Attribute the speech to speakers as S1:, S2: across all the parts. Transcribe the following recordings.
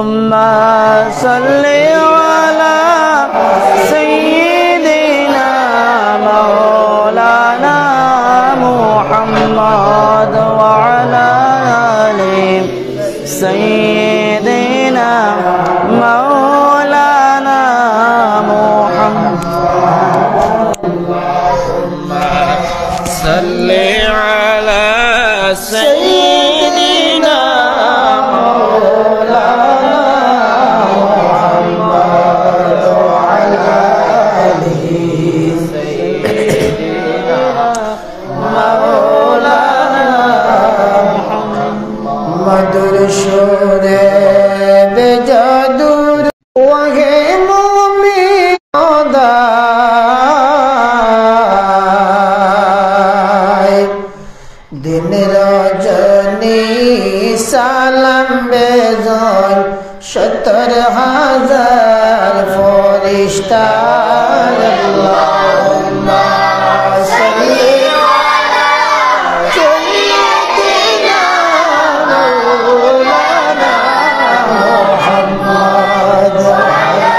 S1: صل على سيدنا مولانا محمد وعلى آل سيدنا مولانا محمد صل على سيدنا مولانا محمد وعلى آل سيدنا مولانا محمد شوره بجادور وهي مومن दिन रजनी सालम बेजन 70,000 फरिश्ता अल्लाहुम्मा सल्ली अला सय्यिदिना मौलाना मुहम्मद वअला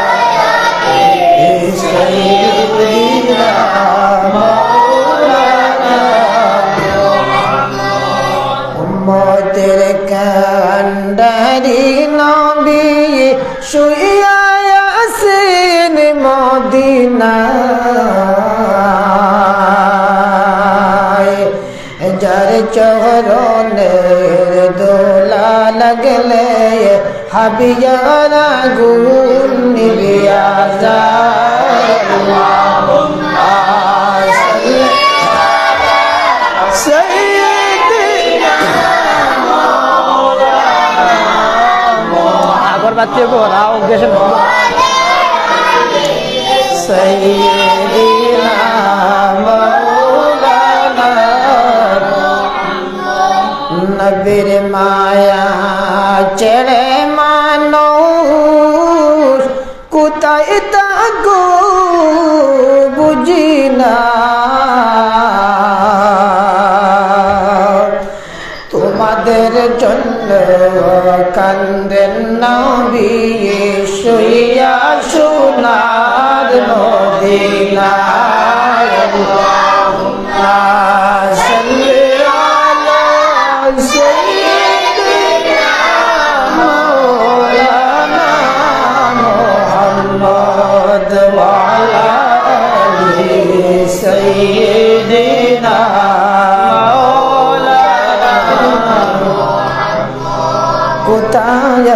S1: आलि सय्यिदिना मोतेरे कंडरी नबी शुइया यासीन मदीना जार चौहरों दोला लगले हबियारा गुल निबिया अल्लाहुम्मा सल्ली बच्चे को राव कैसे सैयदना मौलाना नबीर माया चढ़े मानो कुताई तको बुझिना তোমাদের জন্য কান্দেন নবী শুইয়া সোনার মদিনায় আল্লাহুম্মা সাল্লি আলা সাইয়্যিদিনা মাওলানা মুহাম্মদ ওয়া আলা আলি সাইয়্যিদিনা কোথায়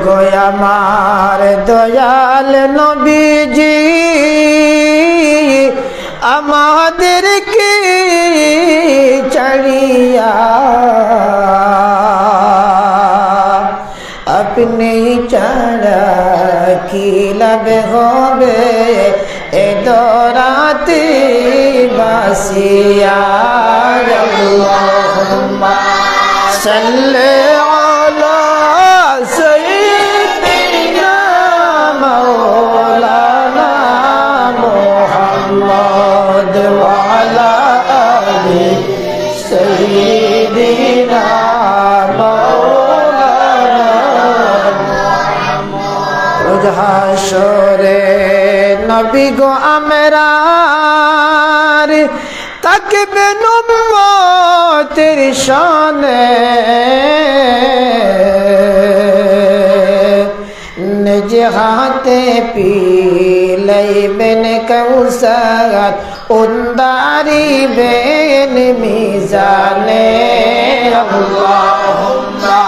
S1: গো আমার দয়াল নবীজি আমাদেরকে ছাড়িয়া আপনি ছাড়া কি লাভ হবে এ দরাতে বাসিয়া আল্লাহুম্মা সাল্লি আলা সয়্যিদিনা মাওলানা মুহাম্মদ ওয়া আলা আলি সয়্যিদিনা মাওলানা রোজ হাশরে নবী গো আমরার তাকবেন উম্মতের শানে নিজ হাতে পিলাইবেন কৌসার উন্দারিবেন মিজানে আল্লাহুম্মা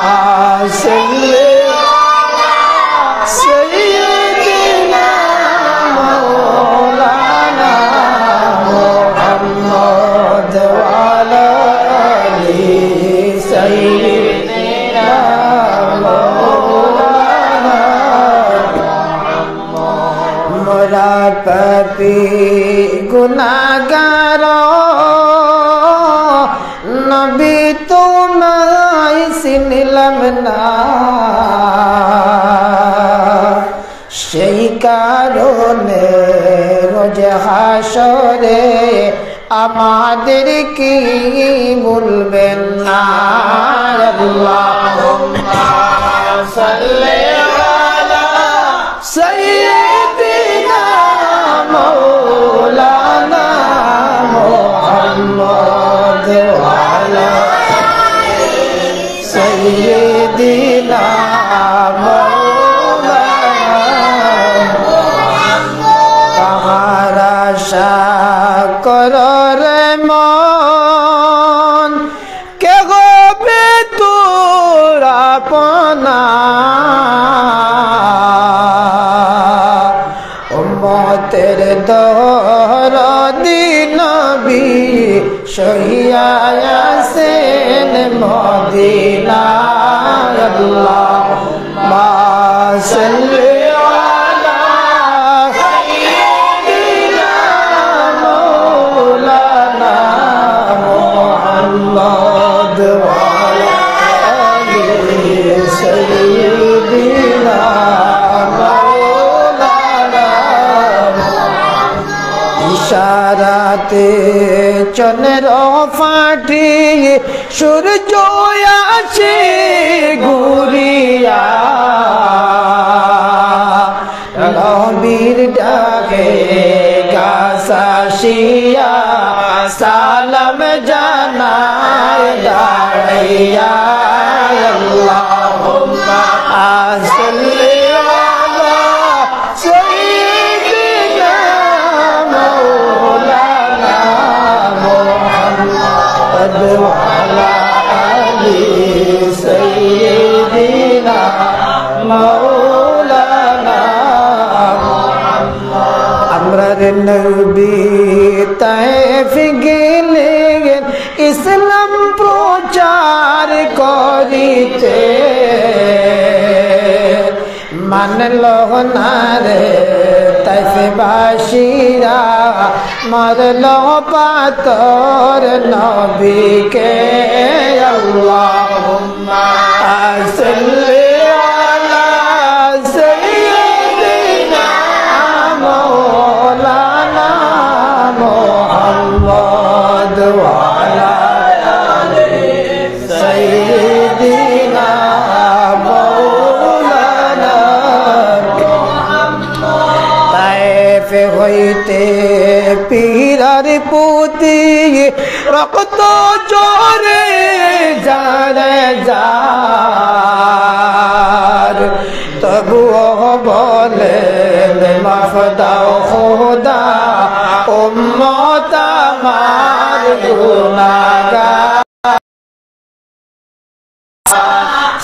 S1: সাল্লি সয়্যিদিনা মাওলানা মুহাম্মদ ওয়া আলা আলি সাইয়্যিদিনা মাওলানা মোরা পাপী গুনাহগার নবী তোমায় চিনলাম না সেই কারণে রোজ হাসরে আমাদের কি বলবেন না আল্লাহুম্মা সাল্লি سيدنا مولانا محمد وعلى سيدنا مولانا কাহারা সাকর মন কে হবে তোর আপনা উম্মতের দরদি নবী শহিয়ায় আছেন মদিনায় আল্লাহুম্মা সাল্লি ইশারাতে চন্দ্র ফাটি সূর্য আসে ঘুরিয়া নবীর ডাকে গাছাশিয়া সালাম জানায় দাঁড়াইয়া আল্লাহুম্মা সাল্লি আলা সাইয়্যিদিনা মাওলানা মুহাম্মদ ওয়া আলা আলি সাইয়্যিদিনা মাওলানা আমরার নবী তায়েফ গেলেন ইসলাম প্রচার করিতে মানল না রে তাইফবাসীরা মারল পাথর নবীকে আল্লাহুম্মা সাল্লি আলা সাইয়্যিদিনা মাওলানা মুহাম্মদ ওয়া আলা আলি সাইয়্যিদিনা মাওলানা তায়েফ হইতে পীরার পুতি রক্ত জোরে জারে যার তবুও বলে মাফ দাও খোদা উম্মত আমার গুনাহগার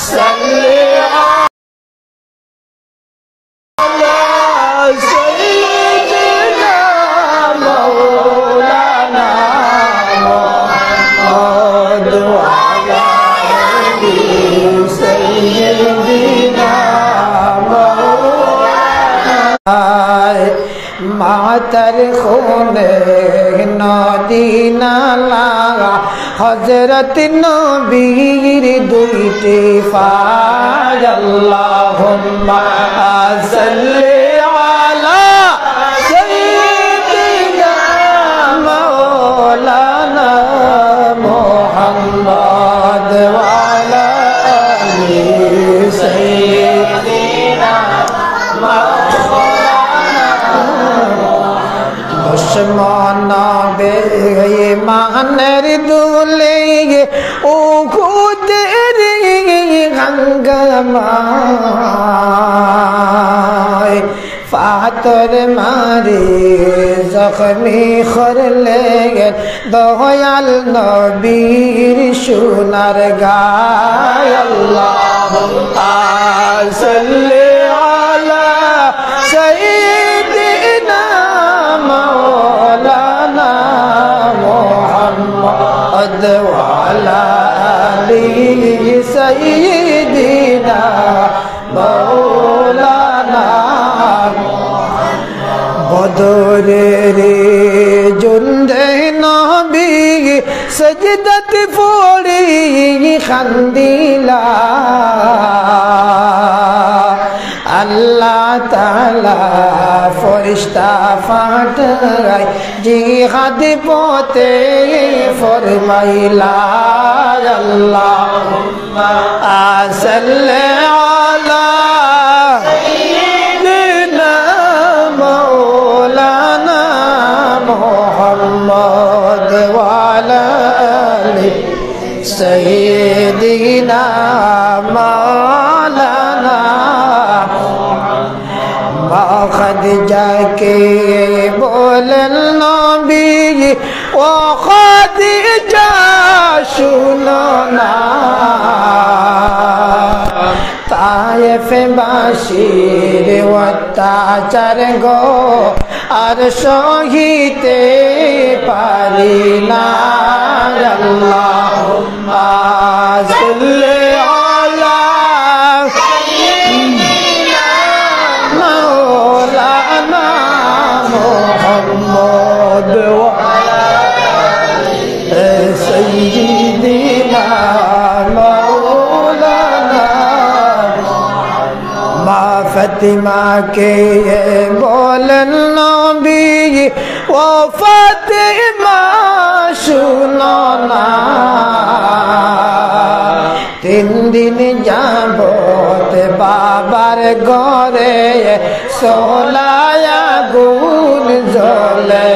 S1: সাল্লি আলা সাইয়্যিদিনা মাওলানা মুহাম্মদ ওয়া আলা আলি সাইয়্যিদিনা মাওলানা মাতার খুনে নদী নালা হযরত নবীর দুইটি পায় আল্লাহুম্মা সাল্লি আলা সাইয়্যিদিনা মাওলানা মুহাম্মদ ওয়া আলা আলি সাইয়্যিদিনা দুশ্মন বেঈমানের দুলে ও খুদের গঙ্গমায় ফাতর মারি জখমি করলেন দয়াল নবীর সোনার গায় আল্লাহুম্মা সাল্লি আলা সাইয়্যিদিনা মাওলানা মুহাম্মদ ওয়া আলা আলি সাইয়্যিদিনা মাওলানা বদরের জুন্দে নবী সজদত পড়ি খান্দিলা আল্লাহ তাআলা ফরিস্তা ফাটায় জিহাদ পথে ফরমাইলা আল্লাহুম্মা সাল্লি আলা সাইয়্যিদিনা খাদিজাকে বলেন নবী ও খাদিজা শুনো না তায়েফে বাসীর অত্যাচার গো আর সহিতে পারি না আল্লাহুম্মা সাল্লি আলা সাইয়্যিদিনা মাওলানা মুহাম্মদ ওয়া আলা আলি সাইয়্যিদিনা মাওলানা মা ফাতিমা কে বলেন নবী ও ফাতিমা শুনো না 3 দিন যাবত বাবার ঘরে সোলায়া গুণ জ্বলে